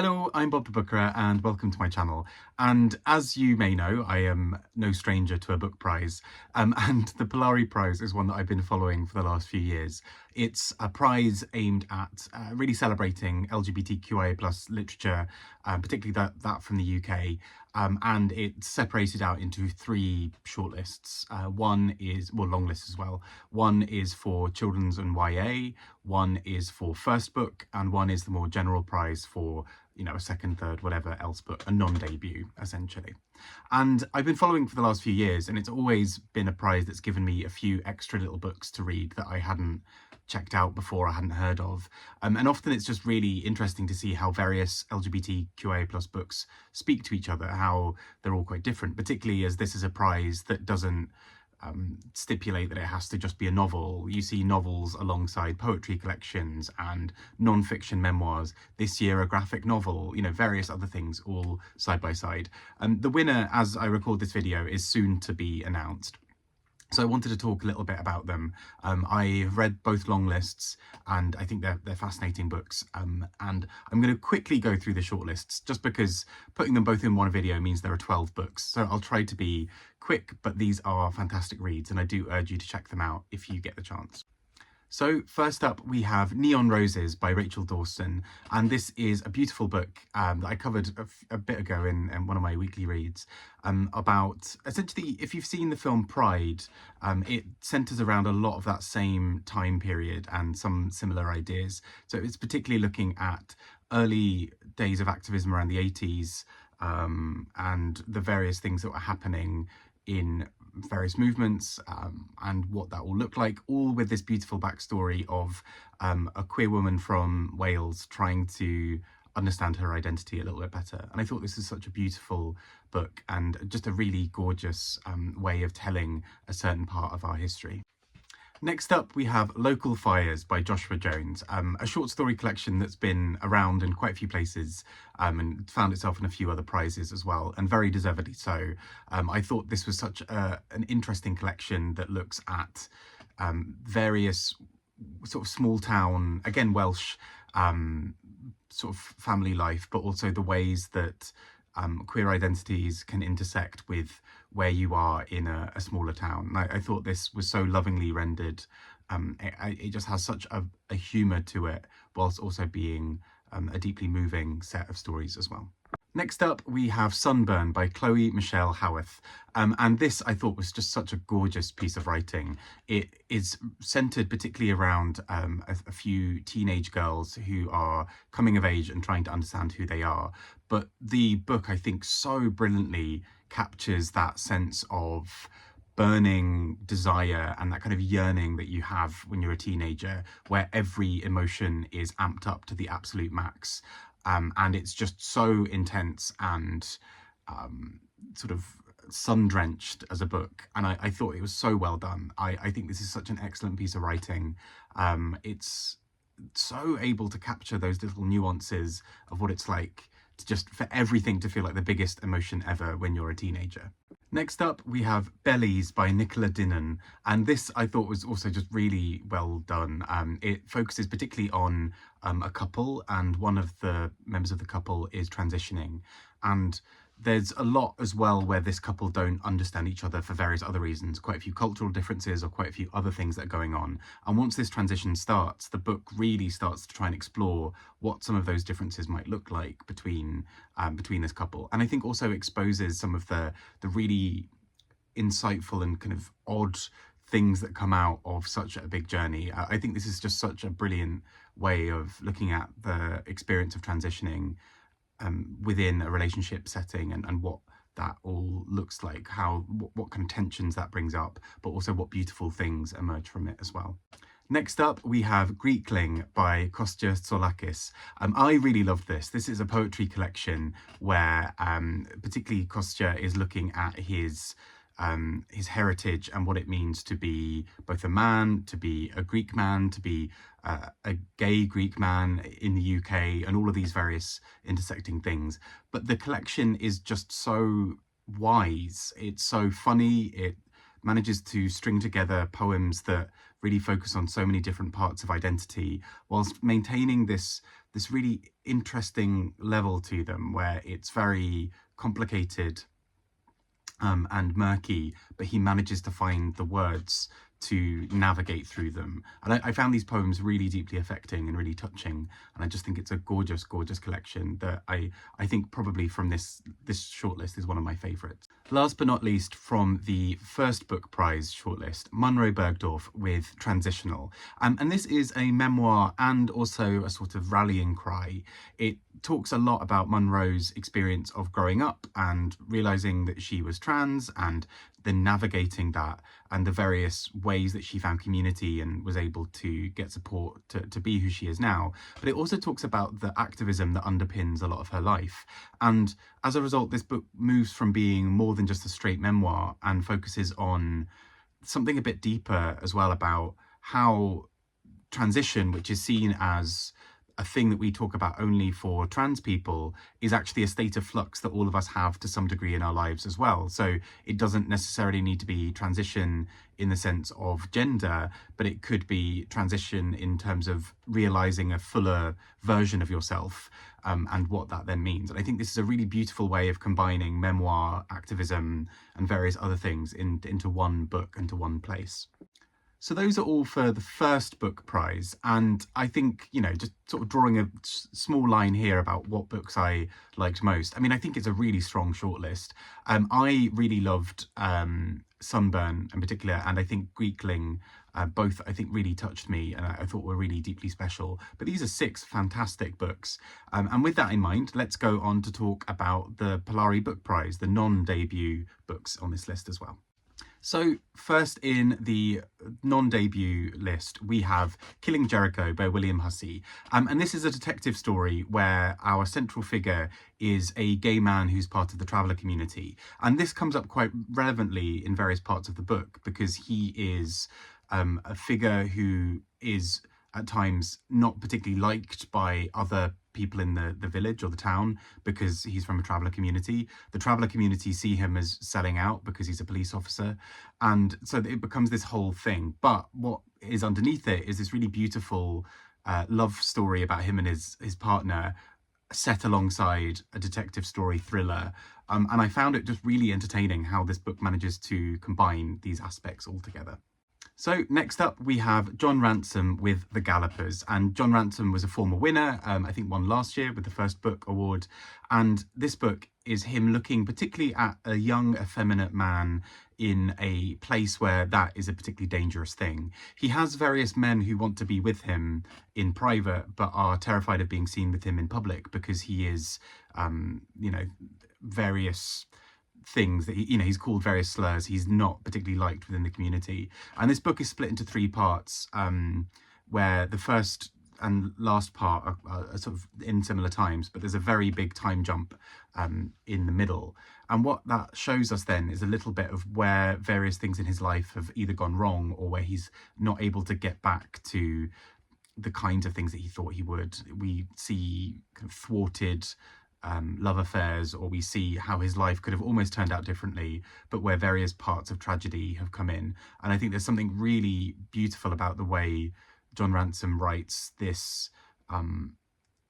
Hello, I'm Bob the Bookerer and welcome to my channel. And as you may know, I am no stranger to a book prize, and the Polari prize is one that I've been following for the last few years. It's a prize aimed at really celebrating LGBTQIA plus literature, particularly that from the UK, and it's separated out into three shortlists. One is, well, long lists as well. One is for children's and YA, one is for first book, and one is the more general prize for, you know, a second, third, whatever else book, a non-debut, essentially. And I've been following for the last few years, and it's always been a prize that's given me a few extra little books to read that I hadn't checked out before, I hadn't heard of. And often it's just really interesting to see how various LGBTQIA plus books speak to each other, how they're all quite different, particularly as this is a prize that doesn't stipulate that it has to just be a novel. You see novels alongside poetry collections and non-fiction memoirs. This year, a graphic novel, you know, various other things all side by side. The winner, as I record this video, is soon to be announced. So I wanted to talk a little bit about them. I've read both long lists and I think they're fascinating books. And I'm going to quickly go through the shortlists just because putting them both in one video means there are 12 books. So I'll try to be quick, but these are fantastic reads and I do urge you to check them out if you get the chance. So first up we have Neon Roses by Rachel Dawson, and this is a beautiful book that I covered a bit ago in one of my weekly reads, about essentially, if you've seen the film Pride, it centres around a lot of that same time period and some similar ideas. So it's particularly looking at early days of activism around the 80s and the various things that were happening in various movements and what that will look like, all with this beautiful backstory of a queer woman from Wales trying to understand her identity a little bit better. And I thought this is such a beautiful book and just a really gorgeous way of telling a certain part of our history. Next up, we have Local Fires by Joshua Jones, a short story collection that's been around in quite a few places and found itself in a few other prizes as well, and very deservedly so. I thought this was such an interesting collection that looks at various sort of small town, again Welsh, sort of family life, but also the ways that queer identities can intersect with where you are in a smaller town. I thought this was so lovingly rendered. It just has such a humour to it, whilst also being a deeply moving set of stories as well. Next up, we have Sunburn by Chloe Michelle Howarth. And this, I thought, was just such a gorgeous piece of writing. It is centred particularly around a few teenage girls who are coming of age and trying to understand who they are. But the book, I think, so brilliantly captures that sense of burning desire and that kind of yearning that you have when you're a teenager, where every emotion is amped up to the absolute max. And it's just so intense and sort of sun-drenched as a book, and I thought it was so well done. I think this is such an excellent piece of writing. It's so able to capture those little nuances of what it's like to just for everything to feel like the biggest emotion ever when you're a teenager. Next up, we have Bellies by Nicola Dinan, and this I thought was also just really well done. It focuses particularly on a couple, and one of the members of the couple is transitioning, and there's a lot as well where this couple don't understand each other for various other reasons, quite a few cultural differences or quite a few other things that are going on. And once this transition starts, the book really starts to try and explore what some of those differences might look like between this couple. And I think also exposes some of the really insightful and kind of odd things that come out of such a big journey. I think this is just such a brilliant way of looking at the experience of transitioning within a relationship setting and what that all looks like, what kind of tensions that brings up, but also what beautiful things emerge from it as well. Next up, we have Greekling by Kostya Tsolakis. I really love this. This is a poetry collection where particularly Kostya is looking at his heritage and what it means to be both a man, to be a Greek man, to be a gay Greek man in the UK, and all of these various intersecting things. But the collection is just so wise. It's so funny. It manages to string together poems that really focus on so many different parts of identity, whilst maintaining this really interesting level to them, where it's very complicated and murky, but he manages to find the words to navigate through them. And I found these poems really deeply affecting and really touching, and I just think it's a gorgeous, gorgeous collection that I think probably from this shortlist is one of my favourites. Last but not least, from the first book prize shortlist, Munroe Bergdorf with Transitional. And this is a memoir and also a sort of rallying cry. It talks a lot about Munroe's experience of growing up and realising that she was trans, and then navigating that and the various ways that she found community and was able to get support to be who she is now. But it also talks about the activism that underpins a lot of her life. And as a result, this book moves from being more than just a straight memoir and focuses on something a bit deeper as well, about how transition, which is seen as a thing that we talk about only for trans people, is actually a state of flux that all of us have to some degree in our lives as well. So it doesn't necessarily need to be transition in the sense of gender, but it could be transition in terms of realizing a fuller version of yourself, and what that then means. And I think this is a really beautiful way of combining memoir, activism, and various other things into one book, into one place. So those are all for the first book prize, and I think, you know, just sort of drawing a small line here about what books I liked most. I mean, I think it's a really strong shortlist. I really loved Sunburn in particular, and I think Greekling, both I think really touched me and I thought were really deeply special. But these are 6 fantastic books. And with that in mind, let's go on to talk about the Polari Book Prize, the non-debut books on this list as well. So first in the non-debut list, we have Killing Jericho by William Hussey. And this is a detective story where our central figure is a gay man who's part of the traveller community. And this comes up quite relevantly in various parts of the book, because he is a figure who is at times not particularly liked by other people in the village or the town because he's from a traveller community. The traveller community see him as selling out because he's a police officer, and so it becomes this whole thing. But what is underneath it is this really beautiful love story about him and his partner, set alongside a detective story thriller. And I found it just really entertaining how this book manages to combine these aspects all together. So next up we have Jon Ransom with The Gallopers, and Jon Ransom was a former winner, I think won last year with the First Book Award, and this book is him looking particularly at a young effeminate man in a place where that is a particularly dangerous thing. He has various men who want to be with him in private but are terrified of being seen with him in public because he is, you know, various things that he's called various slurs. He's not particularly liked within the community. And this book is split into 3 parts, where the first and last part are sort of in similar times, but there's a very big time jump in the middle. And what that shows us then is a little bit of where various things in his life have either gone wrong or where he's not able to get back to the kinds of things that he thought he would. We see kind of thwarted love affairs, or we see how his life could have almost turned out differently, but where various parts of tragedy have come in. And I think there's something really beautiful about the way Jon Ransom writes this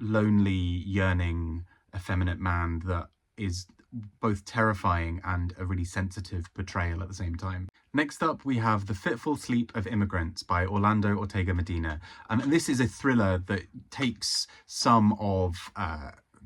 lonely, yearning, effeminate man that is both terrifying and a really sensitive portrayal at the same time. Next up, we have The Fitful Sleep of Immigrants by Ortega-Medina. And this is a thriller that takes some of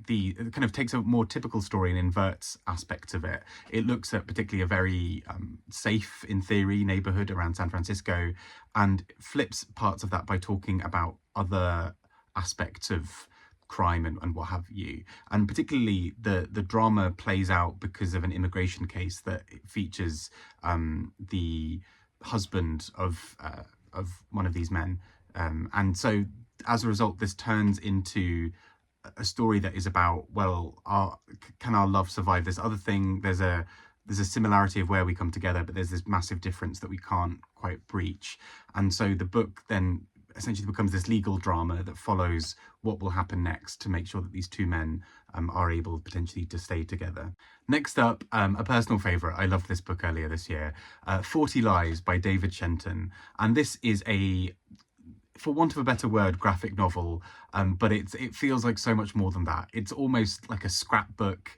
it kind of takes a more typical story and inverts aspects of it. It looks at particularly a very safe, in theory, neighborhood around San Francisco, and flips parts of that by talking about other aspects of crime and what have you. And particularly the drama plays out because of an immigration case that features the husband of one of these men. And so as a result, this turns into a story that is about, well, can our love survive this other thing? There's a similarity of where we come together, but there's this massive difference that we can't quite breach. And so the book then essentially becomes this legal drama that follows what will happen next to make sure that these two men are able potentially to stay together. Next up, a personal favourite. I loved this book earlier this year, 40 Lies by David Shenton. And this is a, for want of a better word, graphic novel, but it feels like so much more than that. It's almost like a scrapbook.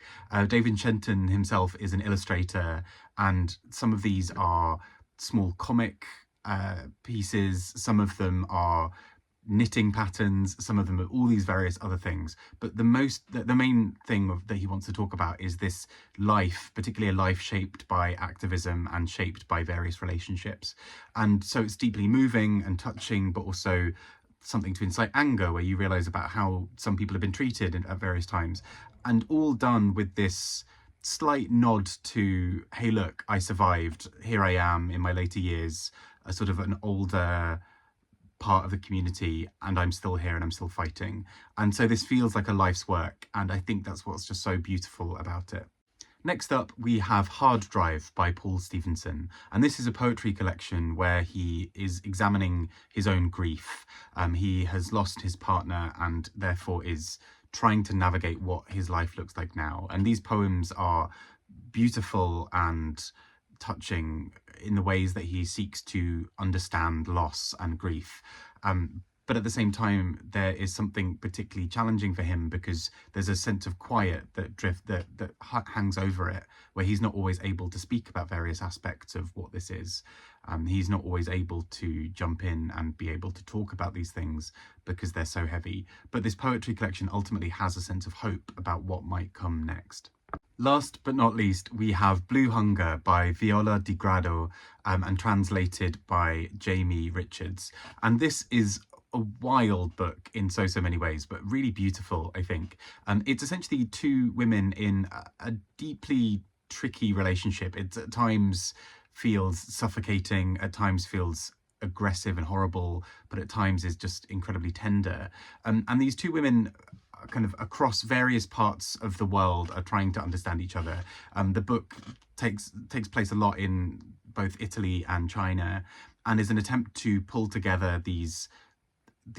David Shenton himself is an illustrator, and some of these are small comic pieces, some of them are knitting patterns, some of them are all these various other things. But the main thing that he wants to talk about is this life, particularly a life shaped by activism and shaped by various relationships. And so it's deeply moving and touching, but also something to incite anger, where you realize about how some people have been treated at various times, and all done with this slight nod to, hey, look, I survived. Here I am in my later years, a sort of an older part of the community, and I'm still here and I'm still fighting. And so this feels like a life's work, and I think that's what's just so beautiful about it. Next up, we have Hard Drive by Paul Stephenson, and this is a poetry collection where he is examining his own grief. He has lost his partner and therefore is trying to navigate what his life looks like now. And these poems are beautiful and touching in the ways that he seeks to understand loss and grief. But at the same time, there is something particularly challenging for him, because there's a sense of quiet that hangs over it, where he's not always able to speak about various aspects of what this is. He's not always able to jump in and be able to talk about these things because they're so heavy. But this poetry collection ultimately has a sense of hope about what might come next. Last but not least, we have Blue Hunger by Viola di Grado, and translated by Jamie Richards. And this is a wild book in so many ways, but really beautiful, I think. It's essentially two women in a deeply tricky relationship. It at times feels suffocating, at times feels aggressive and horrible, but at times is just incredibly tender. And these two women, kind of across various parts of the world, are trying to understand each other. The book takes place a lot in both Italy and China, and is an attempt to pull together these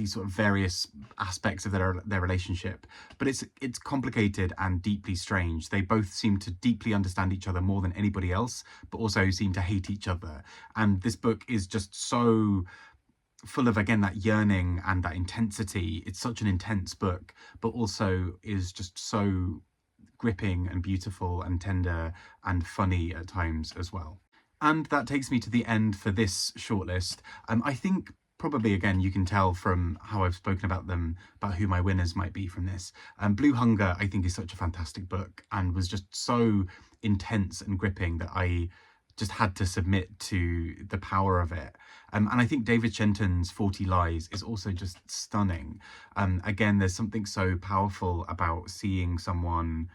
sort of various aspects of their relationship. But it's complicated and deeply strange. They both seem to deeply understand each other more than anybody else, but also seem to hate each other. And this book is just so full of, again, that yearning and that intensity. It's such an intense book, but also is just so gripping and beautiful and tender and funny at times as well. And that takes me to the end for this shortlist. I think probably, again, you can tell from how I've spoken about them, about who my winners might be from this. Blue Hunger, I think, is such a fantastic book and was just so intense and gripping that I just had to submit to the power of it. And I think David Shenton's 40 Lies is also just stunning. Again, there's something so powerful about seeing someone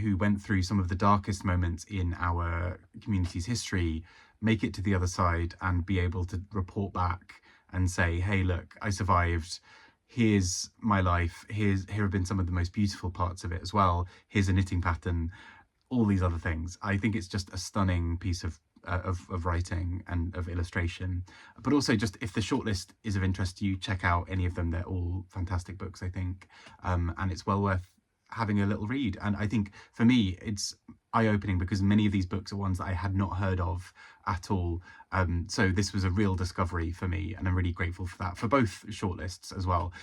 who went through some of the darkest moments in our community's history make it to the other side and be able to report back and say, hey, look, I survived. Here's my life. Here have been some of the most beautiful parts of it as well. Here's a knitting pattern, all these other things. I think it's just a stunning piece of writing and of illustration. But also, just if the shortlist is of interest to you, check out any of them. They're all fantastic books, I think. And it's well worth having a little read. And I think for me, it's eye-opening because many of these books are ones that I had not heard of at all. So this was a real discovery for me, and I'm really grateful for that, for both shortlists as well.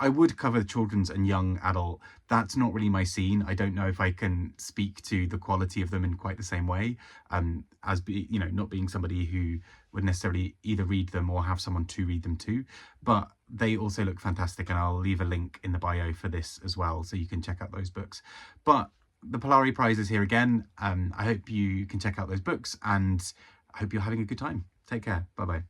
I would cover children's and young adult. That's not really my scene. I don't know if I can speak to the quality of them in quite the same way, not being somebody who would necessarily either read them or have someone to read them to. But they also look fantastic, and I'll leave a link in the bio for this as well, so you can check out those books. But the Polari Prize is here again. I hope you can check out those books, and I hope you're having a good time. Take care. Bye-bye.